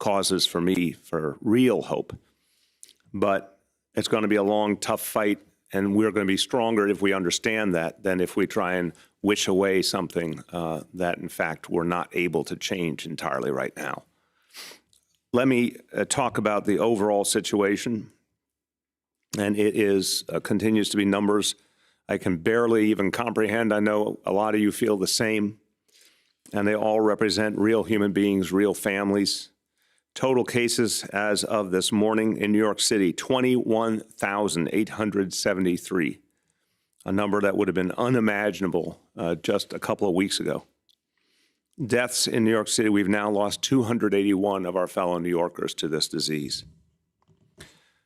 causes for me for real hope. But it's going to be a long, tough fight, and we're going to be stronger if we understand that than if we try and wish away something that, in fact, we're not able to change entirely right now. Let me talk about the overall situation, and it is continues to be numbers I can barely even comprehend. I know a lot of you feel the same, and they all represent real human beings, real families. Total cases as of this morning in New York City, 21,873, a number that would have been unimaginable just a couple of weeks ago. Deaths in New York City, we've now lost 281 of our fellow New Yorkers to this disease.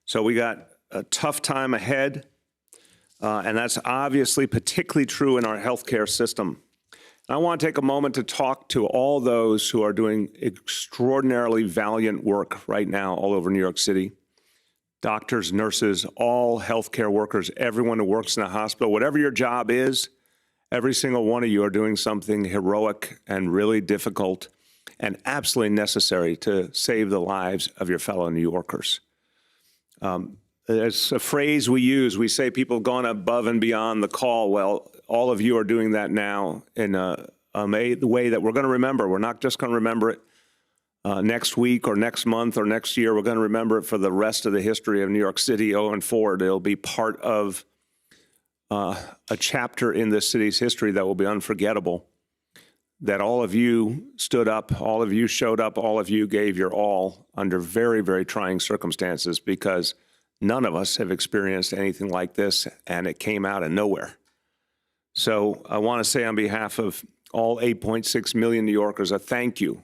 So we got a tough time ahead, and that's obviously particularly true in our healthcare system. I want to take a moment to talk to all those who are doing extraordinarily valiant work right now all over New York City. Doctors, nurses, all healthcare workers, everyone who works in a hospital, whatever your job is, every single one of you are doing something heroic and really difficult and absolutely necessary to save the lives of your fellow New Yorkers. There's a phrase we use. We say people have gone above and beyond the call. Well, all of you are doing that now in the way that we're going to remember. We're not just going to remember it next week or next month or next year. We're going to remember it for the rest of the history of New York City going forward. It'll be part of a chapter in this city's history that will be unforgettable. That all of you stood up, all of you showed up, all of you gave your all under very, very trying circumstances, because none of us have experienced anything like this, and it came out of nowhere. So I want to say on behalf of all 8.6 million New Yorkers, a thank you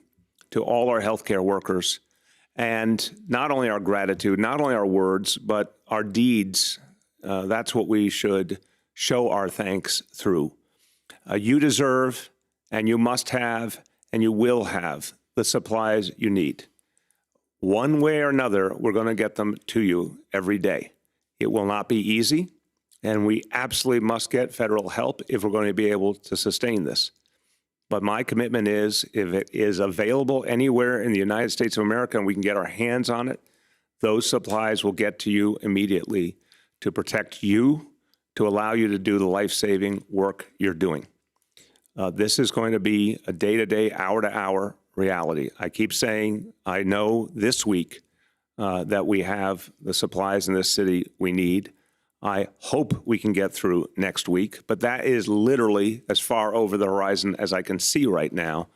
to all our healthcare workers, and not only our gratitude, not only our words, but our deeds. That's what we should show our thanks through. You deserve, and you must have, and you will have the supplies you need. One way or another, we're going to get them to you every day. It will not be easy, and we absolutely must get federal help if we're going to be able to sustain this. But my commitment is, if it is available anywhere in the United States of America and we can get our hands on it, those supplies will get to you immediately to protect you, to allow you to do the life-saving work you're doing. This is going to be a day-to-day, hour-to-hour reality. I keep saying, I know this week that we have the supplies in this city we need. I hope we can get through next week, but that is literally as far over the horizon as I can see right now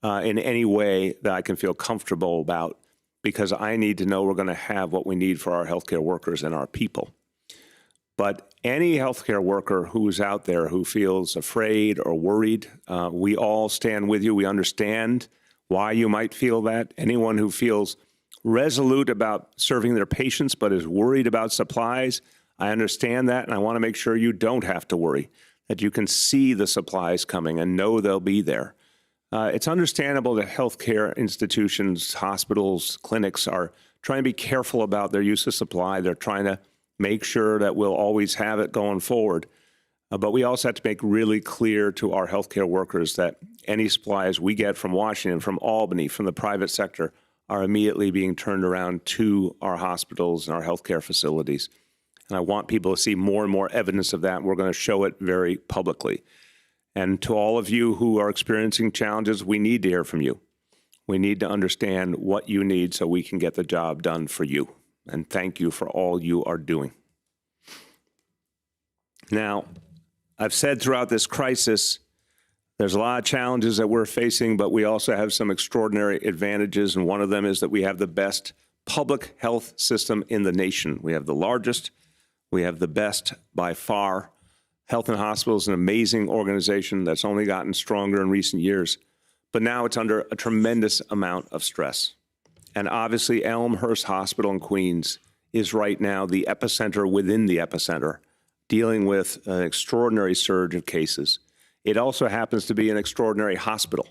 in any way that I can feel comfortable about, because I need to know we're going to have what we need for our healthcare workers and our people. But any healthcare worker who's out there who feels afraid or worried, we all stand with you. We understand why you might feel that. Anyone who feels resolute about serving their patients but is worried about supplies, I understand that, and I want to make sure you don't have to worry, that you can see the supplies coming and know they'll be there. It's understandable that healthcare institutions, hospitals, clinics are trying to be careful about their use of supply. They're trying to make sure that we'll always have it going forward. But we also have to make really clear to our healthcare workers that any supplies we get from Washington, from Albany, from the private sector are immediately being turned around to our hospitals and our healthcare facilities. And I want people to see more and more evidence of that. And we're going to show it very publicly. And to all of you who are experiencing challenges, we need to hear from you. We need to understand what you need so we can get the job done for you. And thank you for all you are doing. Now, I've said throughout this crisis, there's a lot of challenges that we're facing, but we also have some extraordinary advantages. And one of them is that we have the best public health system in the nation. We have the largest. We have the best by far. Health and Hospitals is an amazing organization that's only gotten stronger in recent years, but now it's under a tremendous amount of stress. And obviously, Elmhurst Hospital in Queens is right now the epicenter within the epicenter, dealing with an extraordinary surge of cases. It also happens to be an extraordinary hospital.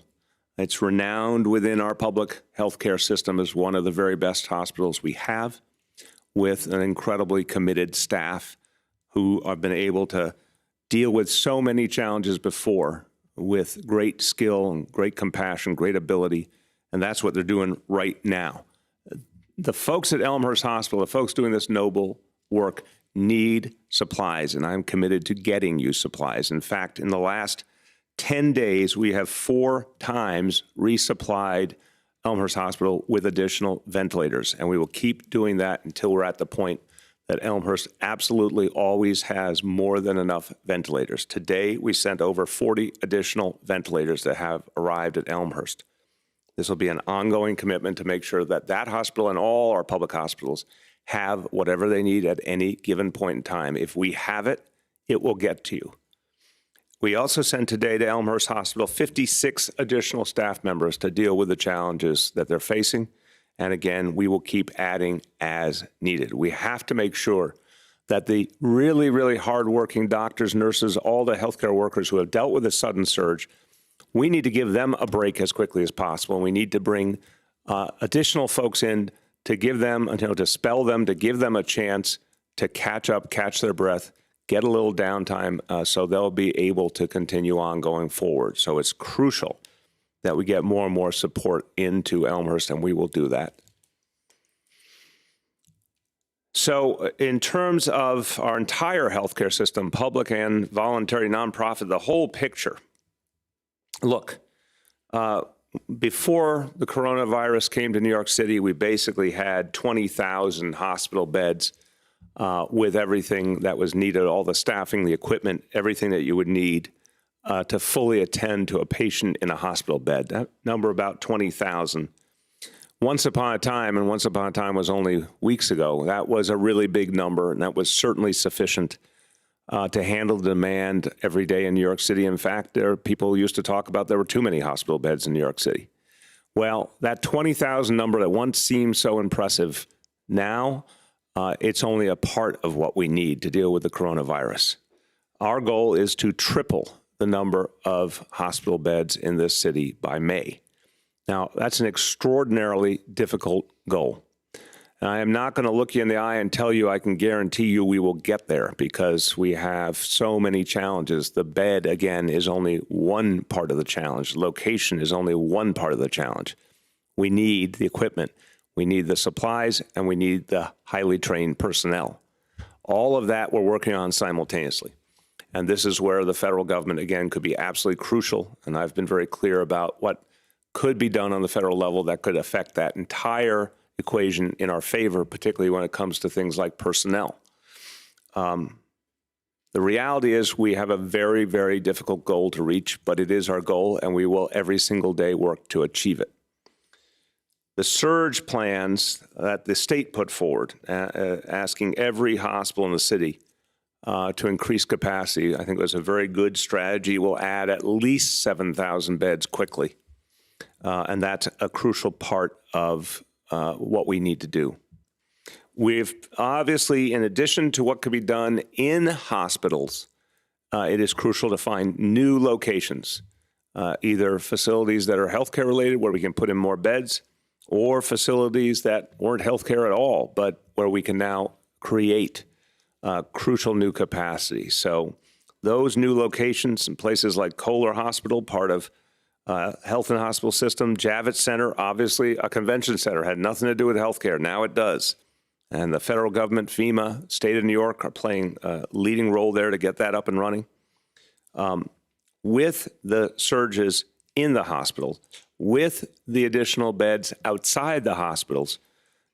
It's renowned within our public healthcare system as one of the very best hospitals we have, with an incredibly committed staff who have been able to deal with so many challenges before with great skill and great compassion, great ability, and that's what they're doing right now. the folks at Elmhurst Hospital, the folks doing this noble work, need supplies, and I'm committed to getting you supplies. In fact, in the last 10 days, we have 4 times resupplied Elmhurst Hospital with additional ventilators, and we will keep doing that until we're at the point that Elmhurst absolutely always has more than enough ventilators. Today, we sent over 40 additional ventilators that have arrived at Elmhurst. This will be an ongoing commitment to make sure that that hospital and all our public hospitals have whatever they need at any given point in time. If we have it, it will get to you. We also sent today to Elmhurst Hospital 56 additional staff members to deal with the challenges that they're facing. And again, we will keep adding as needed. We have to make sure that the really, really hardworking doctors, nurses, all the healthcare workers who have dealt with a sudden surge, we need to give them a break as quickly as possible. And we need to bring additional folks in to give them, to spell them, to give them a chance to catch up, catch their breath, get a little downtime so they'll be able to continue on going forward. So it's crucial that we get more and more support into Elmhurst, and we will do that. So in terms of our entire healthcare system, public and voluntary, nonprofit, the whole picture, look, before the coronavirus came to New York City, we basically had 20,000 hospital beds with everything that was needed, all the staffing, the equipment, everything that you would need to fully attend to a patient in a hospital bed. That number about 20,000. Once upon a time, and once upon a time was only weeks ago, that was a really big number, and that was certainly sufficient to handle the demand every day in New York City. In fact, people used to talk about there were too many hospital beds in New York City. Well, that 20,000 number that once seemed so impressive, now it's only a part of what we need to deal with the coronavirus. Our goal is to triple the number of hospital beds in this city by May. Now, that's an extraordinarily difficult goal. And I am not going to look you in the eye and tell you I can guarantee you we will get there because we have so many challenges. The bed, again, is only one part of the challenge. Location is only one part of the challenge. We need the equipment, we need the supplies, and we need the highly trained personnel. All of that we're working on simultaneously. And this is where the federal government, again, could be absolutely crucial. And I've been very clear about what could be done on the federal level that could affect that entire equation in our favor, particularly when it comes to things like personnel. The reality is we have a very, very difficult goal to reach, but it is our goal, and we will every single day work to achieve it. The surge plans that the state put forward, asking every hospital in the city to increase capacity, I think was a very good strategy. We'll add at least 7,000 beds quickly, and that's a crucial part of what we need to do. We've obviously, in addition to what could be done in hospitals, it is crucial to find new locations, either facilities that are healthcare related where we can put in more beds, or facilities that weren't healthcare at all, but where we can now create crucial new capacity. So those new locations in places like Kohler Hospital, part of Health and Hospital System, Javits Center, obviously a convention center, had nothing to do with healthcare. Now it does. And the federal government, FEMA, state of New York are playing a leading role there to get that up and running. With the surges in the hospitals, with the additional beds outside the hospitals,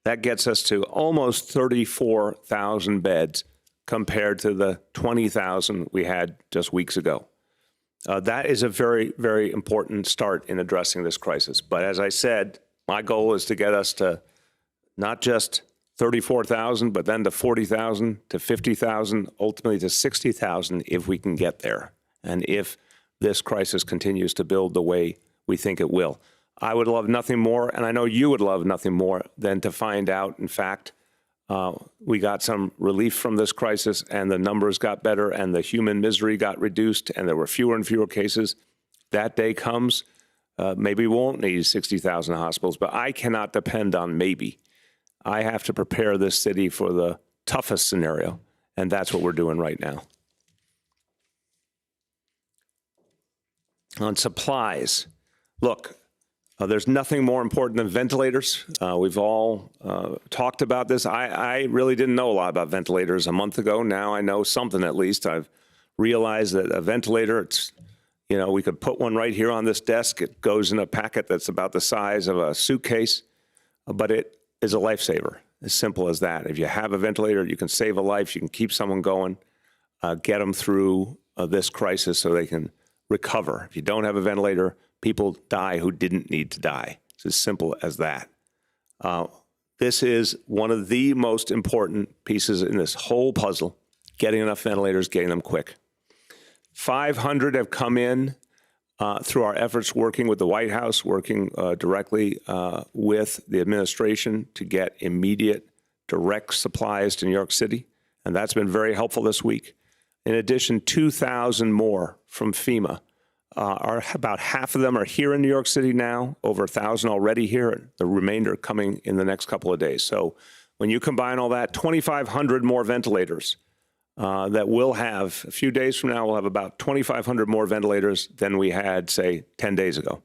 that gets us to almost 34,000 beds compared to the 20,000 we had just weeks ago. That is a very, very important start in addressing this crisis. But as I said, my goal is to get us to not just 34,000, but then to 40,000, to 50,000, ultimately to 60,000 if we can get there. And if this crisis continues to build the way we think it will. I would love nothing more, and I know you would love nothing more, than to find out, in fact, we got some relief from this crisis and the numbers got better and the human misery got reduced and there were fewer and fewer cases. That day comes, maybe we won't need 60,000 hospitals, but I cannot depend on maybe. I have to prepare this city for the toughest scenario, and that's what we're doing right now. On supplies, look, There's nothing more important than ventilators. We've all talked about this. I really didn't know a lot about ventilators a month ago. Now I know something at least. I've realized that a ventilator, it's, you know, we could put one right here on this desk. It goes in a packet that's about the size of a suitcase, but it is a lifesaver. As simple as that. If you have a ventilator, you can save a life. You can keep someone going, get them through this crisis so they can recover. If you don't have a ventilator, people die who didn't need to die. It's as simple as that. This is one of the most important pieces in this whole puzzle, getting enough ventilators, getting them quick. 500 have come in through our efforts working with the White House, working directly with the administration to get immediate, direct supplies to New York City. And that's been very helpful this week. In addition, 2,000 more from FEMA. About half of them are here in New York City now, over 1,000 already here, the remainder coming in the next couple of days. So when you combine all that, 2,500 more ventilators that we'll have, a few days from now, we'll have about 2,500 more ventilators than we had, say, 10 days ago.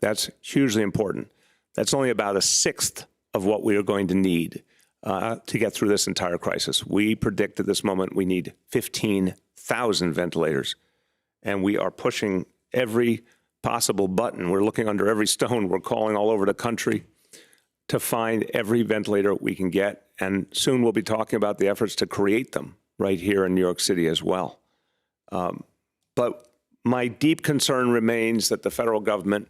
That's hugely important. That's only about a sixth of what we are going to need to get through this entire crisis. We predict at this moment we need 15,000 ventilators. And we are pushing every possible button. We're looking under every stone. We're calling all over the country to find every ventilator we can get. And soon we'll be talking about the efforts to create them right here in New York City as well. But my deep concern remains that the federal government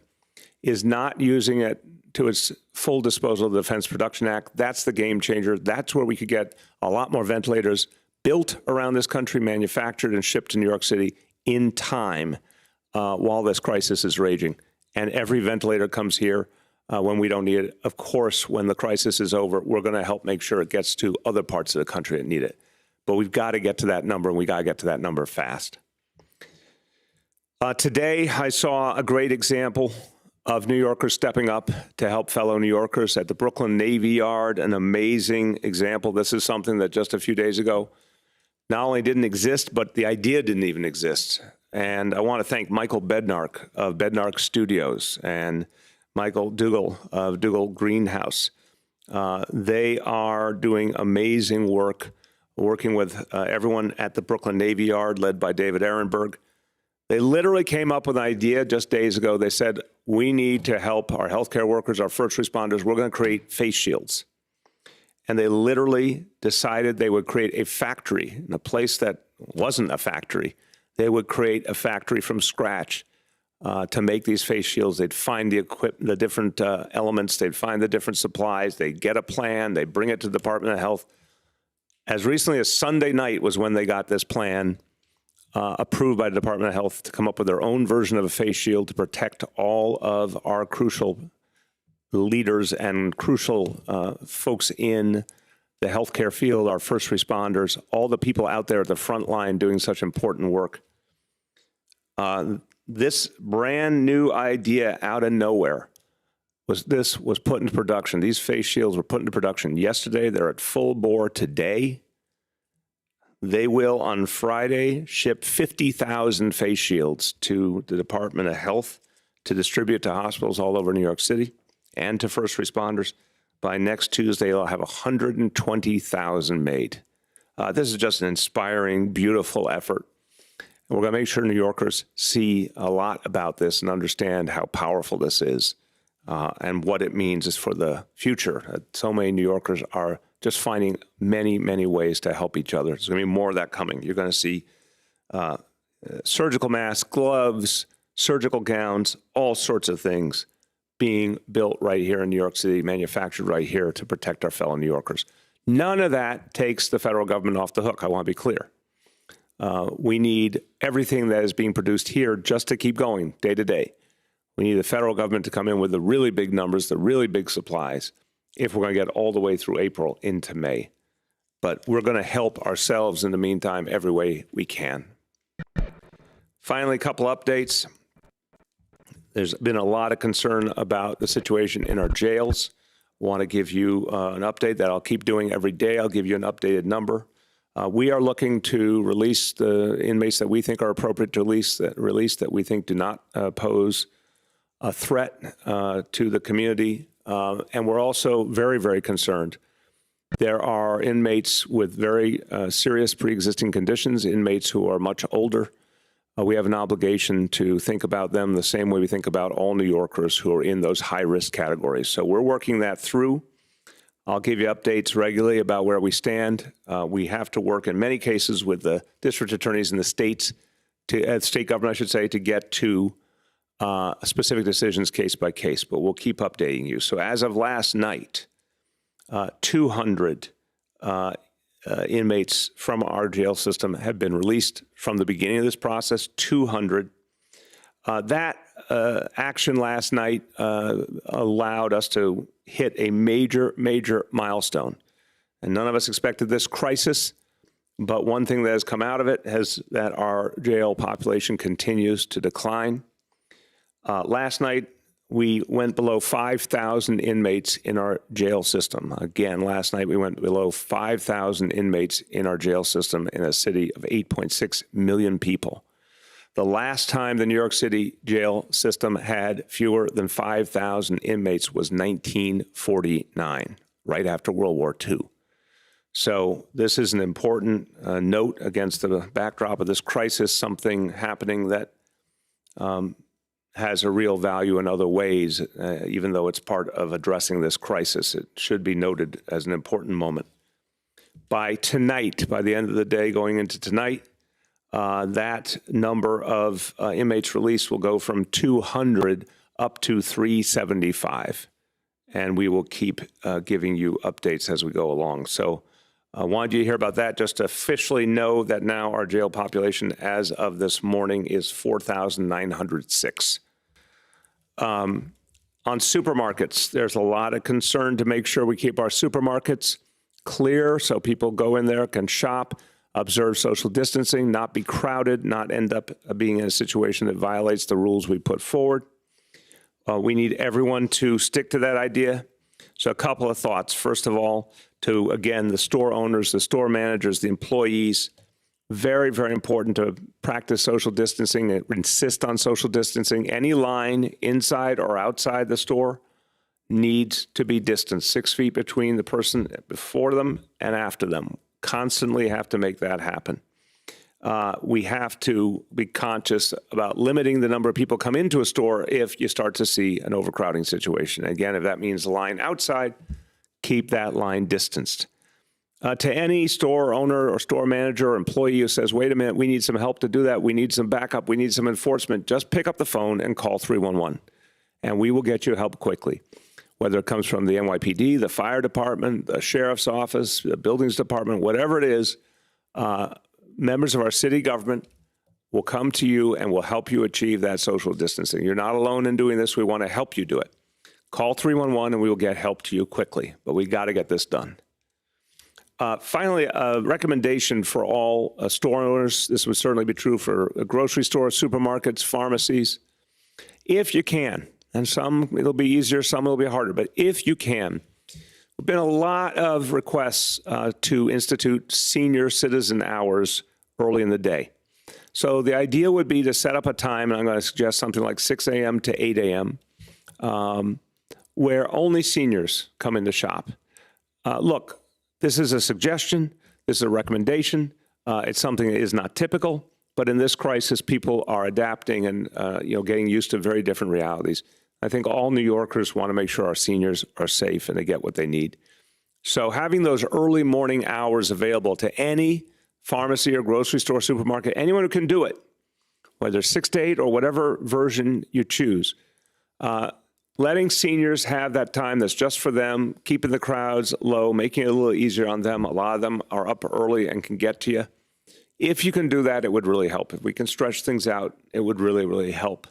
is not using it to its full disposal of the Defense Production Act. That's the game changer. That's where we could get a lot more ventilators built around this country, manufactured and shipped to New York City in time while this crisis is raging. And every ventilator comes here when we don't need it. Of course, when the crisis is over, we're going to help make sure it gets to other parts of the country that need it. But we've got to get to that number, and we got to get to that number fast. Today, I saw a great example of New Yorkers stepping up to help fellow New Yorkers at the Brooklyn Navy Yard, an amazing example. This is something that just a few days ago not only didn't exist, but the idea didn't even exist. And I want to thank Michael Bednark of Bednark Studios and Michael Dougal of Dougal Greenhouse. They are doing amazing work, working with everyone at the Brooklyn Navy Yard, led by David Ehrenberg. They literally came up with an idea just days ago. They said, we need to help our healthcare workers, our first responders. We're going to create face shields. And they literally decided they would create a factory in a place that wasn't a factory. They would create a factory from scratch to make these face shields. They'd find the different elements. They'd find the different supplies. They'd get a plan. They'd bring it to the Department of Health. As recently as Sunday night was when they got this plan approved by the Department of Health to come up with their own version of a face shield to protect all of our crucial leaders and crucial folks in the healthcare field, our first responders, all the people out there at the front line doing such important work. This brand new idea out of nowhere was put into production. These face shields were put into production yesterday. They're at full bore today. They will, on Friday, ship 50,000 face shields to the Department of Health to distribute to hospitals all over New York City and to first responders. By next Tuesday, they'll have 120,000 made. This is just an inspiring, beautiful effort. And we're going to make sure New Yorkers see a lot about this and understand how powerful this is and what it means is for the future. So many New Yorkers are just finding many, many ways to help each other. There's going to be more of that coming. You're going to see surgical masks, gloves, surgical gowns, all sorts of things being built right here in New York City, manufactured right here to protect our fellow New Yorkers. None of that takes the federal government off the hook. I want to be clear. We need everything that is being produced here just to keep going day to day. We need the federal government to come in with the really big numbers, the really big supplies, if we're going to get all the way through April into May. But we're going to help ourselves in the meantime every way we can. Finally, a couple updates. There's been a lot of concern about the situation in our jails. I want to give you an update that I'll keep doing every day. I'll give you an updated number. We are looking to release the inmates that we think are appropriate to release that we think do not pose a threat to the community. And we're also very, very concerned. There are inmates with very serious pre-existing conditions, inmates who are much older. We have an obligation to think about them the same way we think about all New Yorkers who are in those high-risk categories. So we're working that through. I'll give you updates regularly about where we stand. We have to work in many cases with the district attorneys in the states, state government, I should say, to get to specific decisions case by case, but we'll keep updating you. So as of last night, 200 inmates from our jail system have been released from the beginning of this process, 200. That action last night allowed us to hit a major, major milestone. And none of us expected this crisis, but one thing that has come out of it is that our jail population continues to decline. Last night, we went below 5,000 inmates in our jail system. Again, last night we went below 5,000 inmates in our jail system in a city of 8.6 million people. The last time the New York City jail system had fewer than 5,000 inmates was 1949, right after World War II. So this is an important note against the backdrop of this crisis, something happening that has a real value in other ways, even though it's part of addressing this crisis. It should be noted as an important moment. By tonight, by the end of the day, going into tonight, that number of inmates released will go from 200 up to 375. And we will keep giving you updates as we go along. So I wanted you to hear about that, just to officially know that now our jail population as of this morning is 4,906. On supermarkets, there's a lot of concern to make sure we keep our supermarkets clear so people go in there, can shop, observe social distancing, not be crowded, not end up being in a situation that violates the rules we put forward. We need everyone to stick to that idea. So a couple of thoughts. First of all, to, again, the store owners, the store managers, the employees, very, very important to practice social distancing, insist on social distancing. Any line inside or outside the store needs to be distanced, 6 feet between the person before them and after them. Constantly have to make that happen. We have to be conscious about limiting the number of people come into a store if you start to see an overcrowding situation. Again, if that means a line outside, keep that line distanced. To any store owner or store manager or employee who says, wait a minute, we need some help to do that, we need some backup, we need some enforcement, just pick up the phone and call 311, and we will get you help quickly. Whether it comes from the NYPD, the fire department, the sheriff's office, the buildings department, whatever it is, members of our city government will come to you and will help you achieve that social distancing. You're not alone in doing this. We want to help you do it. Call 311 and we will get help to you quickly, but we got to get this done. Finally, a recommendation for all store owners. This would certainly be true for grocery stores, supermarkets, pharmacies. If you can, and some it'll be easier, some it'll be harder, but if you can, there've been a lot of requests to institute senior citizen hours early in the day. So the idea would be to set up a time, and I'm going to suggest something like 6 a.m. to 8 a.m., where only seniors come in to shop. Look, this is a suggestion. This is a recommendation. It's something that is not typical, but in this crisis, people are adapting and getting used to very different realities. I think all New Yorkers want to make sure our seniors are safe and they get what they need. So having those early morning hours available to any pharmacy or grocery store, supermarket, anyone who can do it, whether 6 to 8 or whatever version you choose, letting seniors have that time that's just for them, keeping the crowds low, making it a little easier on them. A lot of them are up early and can get to you. If you can do that, it would really help. If we can stretch things out, it would really, really help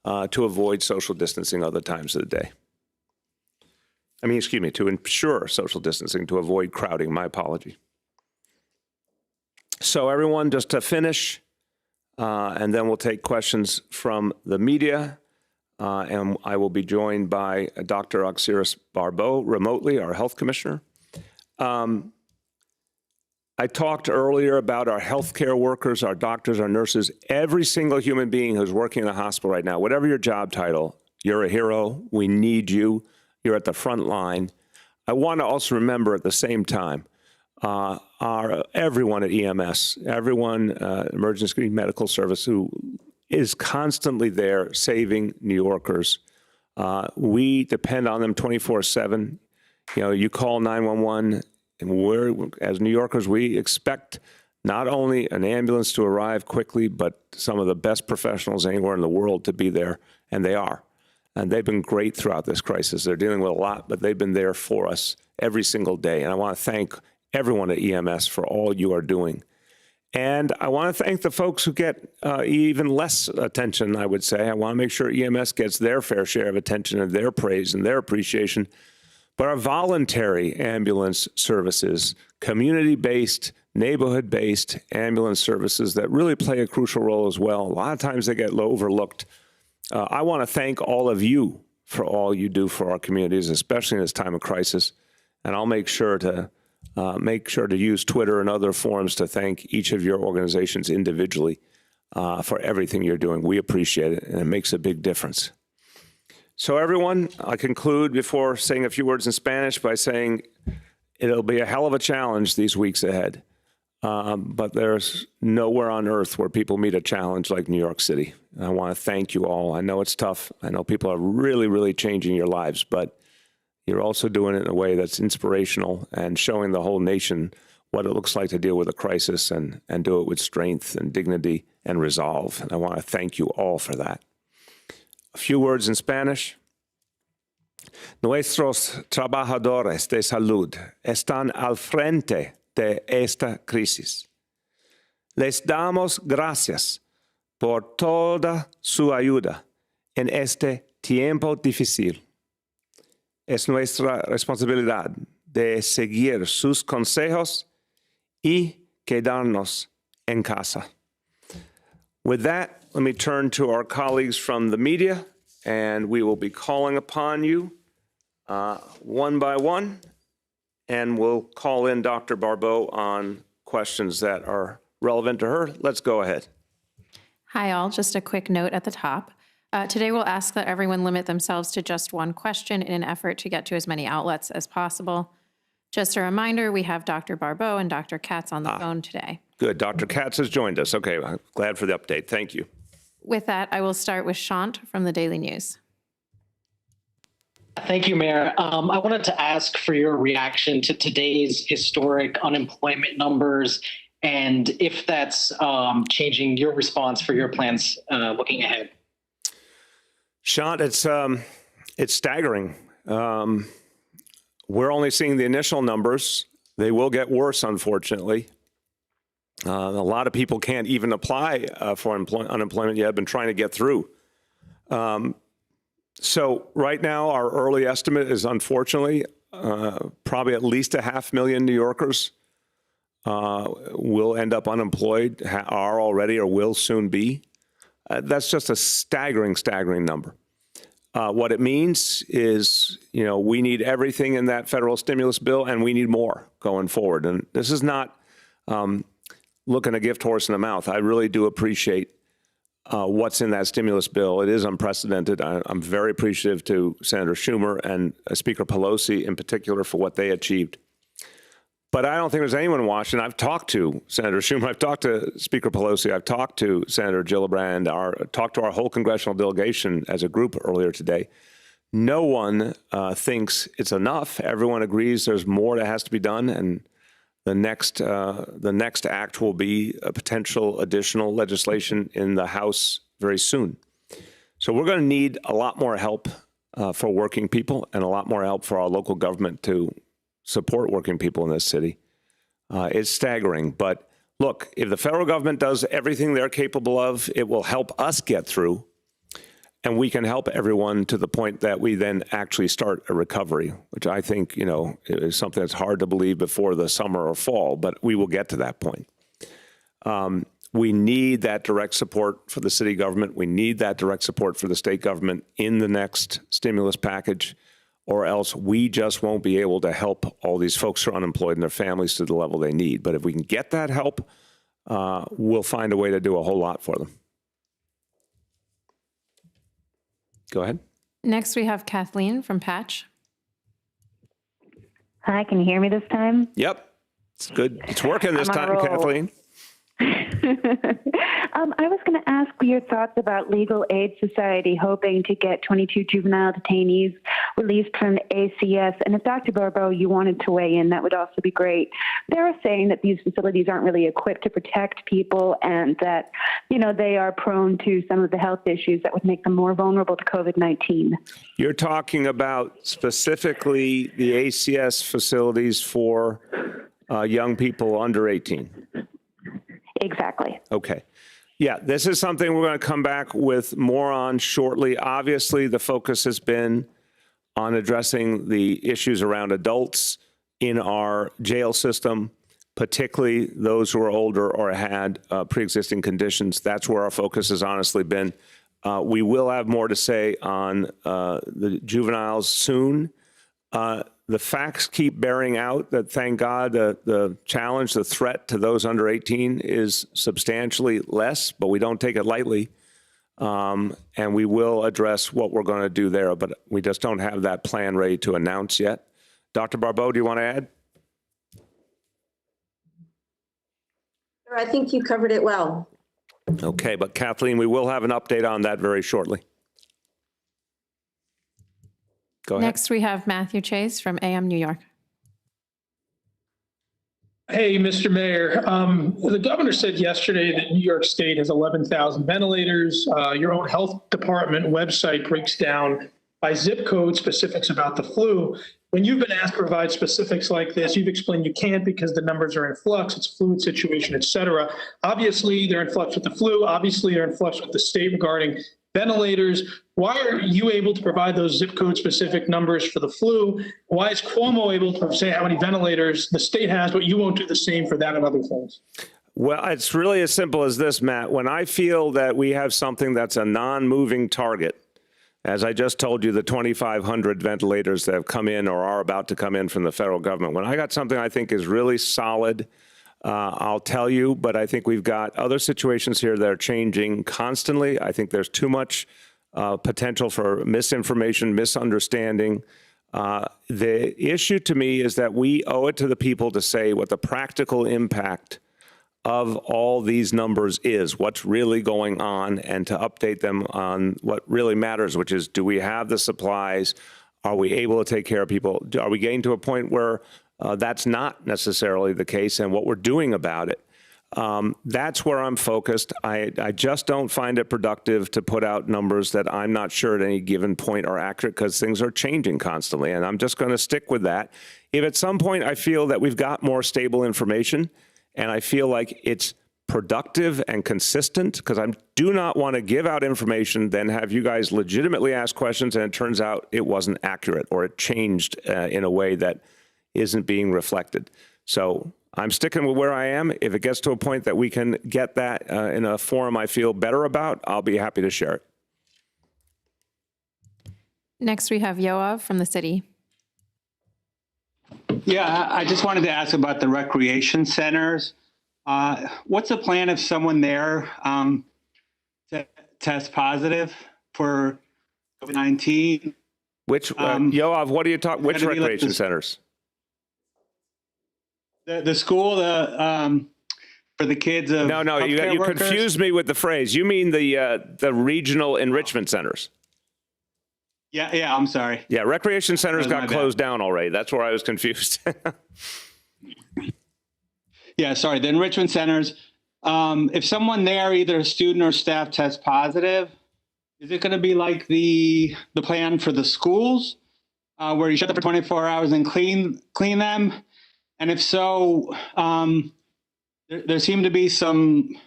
to avoid social distancing other times of the day. To ensure social distancing, to avoid crowding. My apology. So everyone, just to finish, and then we'll take questions from the media. And I will be joined by Dr. Auxiris Barbeau remotely, our health commissioner. I talked earlier about our healthcare workers, our doctors, our nurses, every single human being who's working in a hospital right now, whatever your job title, You're a hero. We need you. You're at the front line. I want to also remember at the same time, everyone at EMS, everyone, emergency medical service, who is constantly there saving New Yorkers. We depend on them 24/7. You know, you call 911, and as New Yorkers, we expect not only an ambulance to arrive quickly, but some of the best professionals anywhere in the world to be there, and they are. And they've been great throughout this crisis. They're dealing with a lot, but they've been there for us every single day. And I want to thank everyone at EMS for all you are doing. And I want to thank the folks who get even less attention, I would say. I want to make sure EMS gets their fair share of attention and their praise and their appreciation. But our voluntary ambulance services, community-based, neighborhood-based ambulance services that really play a crucial role as well. A lot of times they get overlooked. I want to thank all of you for all you do for our communities, especially in this time of crisis. And I'll make sure to use Twitter and other forums to thank each of your organizations individually for everything you're doing. We appreciate it, and it makes a big difference. So everyone, I conclude before saying a few words in Spanish by saying it'll be a hell of a challenge these weeks ahead. But there's nowhere on earth where people meet a challenge like New York City. And I want to thank you all. I know it's tough. I know people are really, really changing your lives, but you're also doing it in a way that's inspirational and showing the whole nation what it looks like to deal with a crisis and do it with strength and dignity and resolve. And I want to thank you all for that. A few words in Spanish. Nuestros trabajadores de salud están al frente de esta crisis. Les damos gracias por toda su ayuda en este tiempo difícil. Es nuestra responsabilidad de seguir sus consejos y quedarnos en casa. With that, let me turn to our colleagues from the media, and we will be calling upon you one by one. And we'll call in Dr. Barbeau on questions that are relevant to her. Let's go ahead. Hi, all. Just a quick note at the top. Today, we'll ask that everyone limit themselves to just one question in an effort to get to as many outlets as possible. Just a reminder, we have Dr. Barbeau and Dr. Katz on the phone today. Good. Dr. Katz has joined us. Okay. I'm glad for the update. Thank you. With that, I will start with Shant from the Daily News. Thank you, Mayor. I wanted to ask for your reaction to today's historic unemployment numbers and if that's changing your response for your plans looking ahead. Shant, it's staggering. We're only seeing the initial numbers. They will get worse, unfortunately. A lot of people can't even apply for unemployment yet. I've been trying to get through. So right now, our early estimate is, unfortunately, probably at least 500,000 New Yorkers will end up unemployed, are already or will soon be. That's just a staggering, staggering number. What it means is, you know, we need everything in that federal stimulus bill, and we need more going forward. And this is not looking a gift horse in the mouth. I really do appreciate what's in that stimulus bill. It is unprecedented. I'm very appreciative to Senator Schumer and Speaker Pelosi in particular for what they achieved. But I don't think there's anyone in Washington. I've talked to Senator Schumer. I've talked to Speaker Pelosi. I've talked to Senator Gillibrand. Talked to our whole congressional delegation as a group earlier today. No one thinks it's enough. Everyone agrees there's more that has to be done, and the next act will be a potential additional legislation in the House very soon. So we're going to need a lot more help for working people and a lot more help for our local government to support working people in this city. It's staggering. But look, if the federal government does everything they're capable of, it will help us get through. And we can help everyone to the point that we then actually start a recovery, which I think, you know, is something that's hard to believe before the summer or fall, but we will get to that point. We need that direct support for the city government. We need that direct support for the state government in the next stimulus package, or else we just won't be able to help all these folks who are unemployed and their families to the level they need. But if we can get that help, we'll find a way to do a whole lot for them. Go ahead. Next, we have Kathleen from Patch. Hi, can you hear me this time? Yep. It's good. It's working this I'm on a time, roll. Kathleen. I was going to ask your thoughts about Legal Aid Society hoping to get 22 juvenile detainees released from the ACS. And if Dr. Barbeau, you wanted to weigh in, that would also be great. They're saying that these facilities aren't really equipped to protect people and that, they are prone to some of the health issues that would make them more vulnerable to COVID-19. You're talking about specifically the ACS facilities for young people under 18. Exactly. Okay. Yeah, this is something we're going to come back with more on shortly. Obviously, the focus has been on addressing the issues around adults in our jail system, particularly those who are older or had pre-existing conditions. That's where our focus has honestly been. We will have more to say on the juveniles soon. The facts keep bearing out that, thank God, the challenge, the threat to those under 18 is substantially less, but we don't take it lightly. And we will address what we're going to do there, but we just don't have that plan ready to announce yet. Dr. Barbeau, do you want to add? I think you covered it well. Okay, but Kathleen, we will have an update on that very shortly. Go ahead. Next, we have Matthew Chase from AM New York. Hey, Mr. Mayor. The governor said yesterday that New York State has 11,000 ventilators. Your own health department website breaks down by zip code specifics about the flu. When you've been asked to provide specifics like this, you've explained you can't because the numbers are in flux, it's a fluid situation, et cetera. Obviously, they're in flux with the flu. Obviously, they're in flux with the state regarding ventilators. Why are you able to provide those zip code specific numbers for the flu? Why is Cuomo able to say how many ventilators the state has, but you won't do the same for that and other things? Well, it's really as simple as this, Matt. When I feel that we have something that's a non-moving target, as I just told you, the 2,500 ventilators that have come in or are about to come in from the federal government, when I got something I think is really solid, I'll tell you, but I think we've got other situations here that are changing constantly. I think there's too much potential for misinformation, misunderstanding. The issue to me is that we owe it to the people to say what the practical impact of all these numbers is, what's really going on, and to update them on what really matters, which is, do we have the supplies? Are we able to take care of people? Are we getting to a point where that's not necessarily the case, and what we're doing about it? That's where I'm focused. I just don't find it productive to put out numbers that I'm not sure at any given point are accurate, because things are changing constantly, and I'm just going to stick with that. If at some point I feel that we've got more stable information and I feel like it's productive and consistent, because I do not want to give out information, then have you guys legitimately ask questions and it turns out it wasn't accurate or it changed in a way that isn't being reflected. So I'm sticking with where I am. If it gets to a point that we can get that in a forum I feel better about, I'll be happy to share it. Next, we have Yoav from the city. Yeah, I just wanted to ask about the recreation centers. What's the plan if someone there tests positive for COVID-19? Which, Yoav, what are you talking, which recreation centers? The school, for the kids of No, you confused me with the phrase. You mean the regional enrichment centers? Yeah, I'm sorry. Yeah, recreation centers got closed down already. That's where I was confused. Yeah, sorry, the enrichment centers. If someone there, either a student or staff, tests positive, is it going to be like the plan for the schools, where you shut them for 24 hours and clean them? And if so, there seem to be some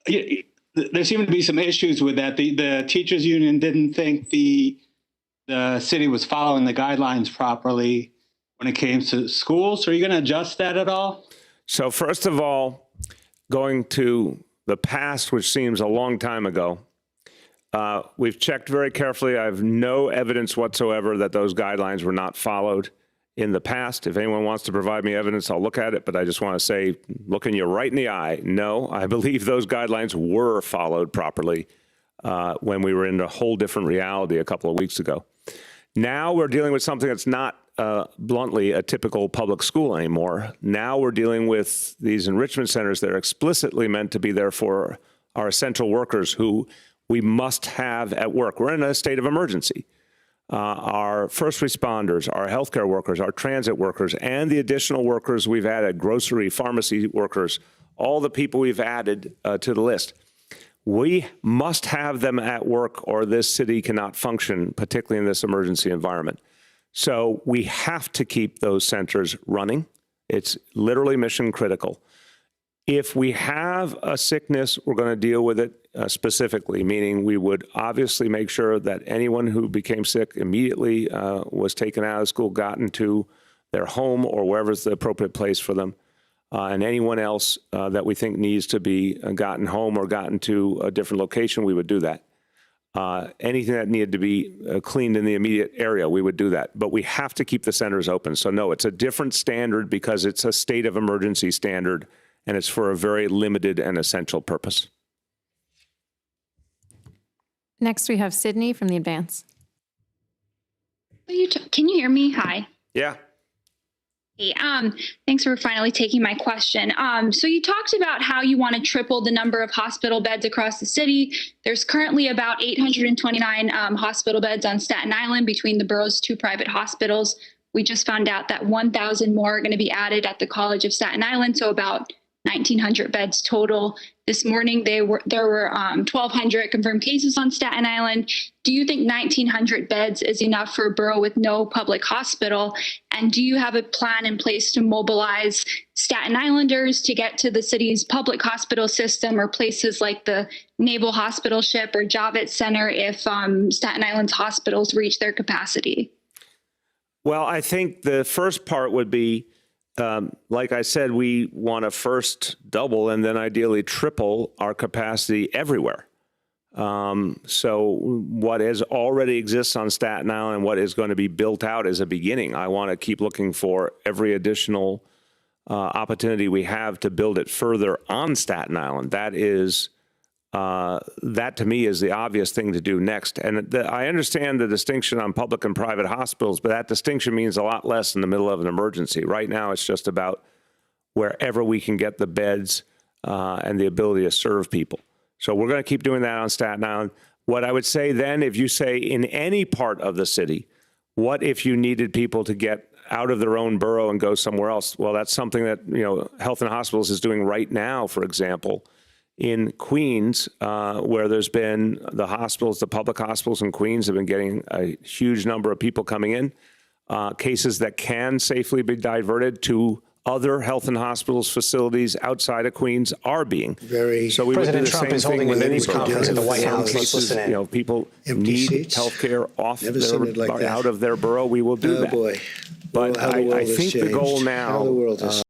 issues with that. The teachers union didn't think the city was following the guidelines properly when it came to schools. So are you going to adjust that at all? So first of all, going to the past, which seems a long time ago, we've checked very carefully. I have no evidence whatsoever that those guidelines were not followed in the past. If anyone wants to provide me evidence, I'll look at it. But I just want to say, looking you right in the eye, no, I believe those guidelines were followed properly when we were in a whole different reality a couple of weeks ago. Now we're dealing with something that's not bluntly a typical public school anymore. Now we're dealing with these enrichment centers that are explicitly meant to be there for our essential workers who we must have at work. We're in a state of emergency. Our first responders, our healthcare workers, our transit workers, and the additional workers we've added, grocery, pharmacy workers, all the people we've added to the list. We must have them at work or this city cannot function, particularly in this emergency environment. So we have to keep those centers running. It's literally mission critical. If we have a sickness, we're going to deal with it specifically, meaning we would obviously make sure that anyone who became sick immediately was taken out of school, gotten to their home or wherever's the appropriate place for them. And anyone else that we think needs to be gotten home or gotten to a different location, we would do that. Anything that needed to be cleaned in the immediate area, we would do that. But we have to keep the centers open. So no, it's a different standard because it's a state of emergency standard, and it's for a very limited and essential purpose. Next, we have Sydney from the Advance. Can you hear me? Hi. Yeah. Hey, thanks for finally taking my question. So you talked about how you want to triple the number of hospital beds across the city. There's currently about 829 hospital beds on Staten Island between the borough's 2 private hospitals. We just found out that 1,000 more are going to be added at the College of Staten Island, so about 1,900 beds total. This morning, there were 1,200 confirmed cases on Staten Island. Do you think 1,900 beds is enough for a borough with no public hospital? And do you have a plan in place to mobilize Staten Islanders to get to the city's public hospital system or places like the Naval Hospital Ship or Javits Center if Staten Island's hospitals reach their capacity? Well, I think the first part would be, like I said, we want to first double and then ideally triple our capacity everywhere. So what is already exists on Staten Island and what is going to be built out is a beginning. I want to keep looking for every additional opportunity we have to build it further on Staten Island. That is, that to me is the obvious thing to do next. And I understand the distinction on public and private hospitals, but that distinction means a lot less in the middle of an emergency. Right now, it's just about wherever we can get the beds and the ability to serve people. So we're going to keep doing that on Staten Island. What I would say then, if you say in any part of the city, what if you needed people to get out of their own borough and go somewhere else? Well, that's something that, Health and Hospitals is doing right now, for example, in Queens, where there's been the public hospitals in Queens have been getting a huge number of people coming in, cases that can safely be diverted to other Health and Hospitals facilities outside of Queens are being. So we President would do the Trump same is thing holding a with any news conference at the White House. Let's cases, listen in. people Empty need seats. health care off Never out of their borough, we will do Oh that. boy. But How the world I has think the goal changed. How the now world has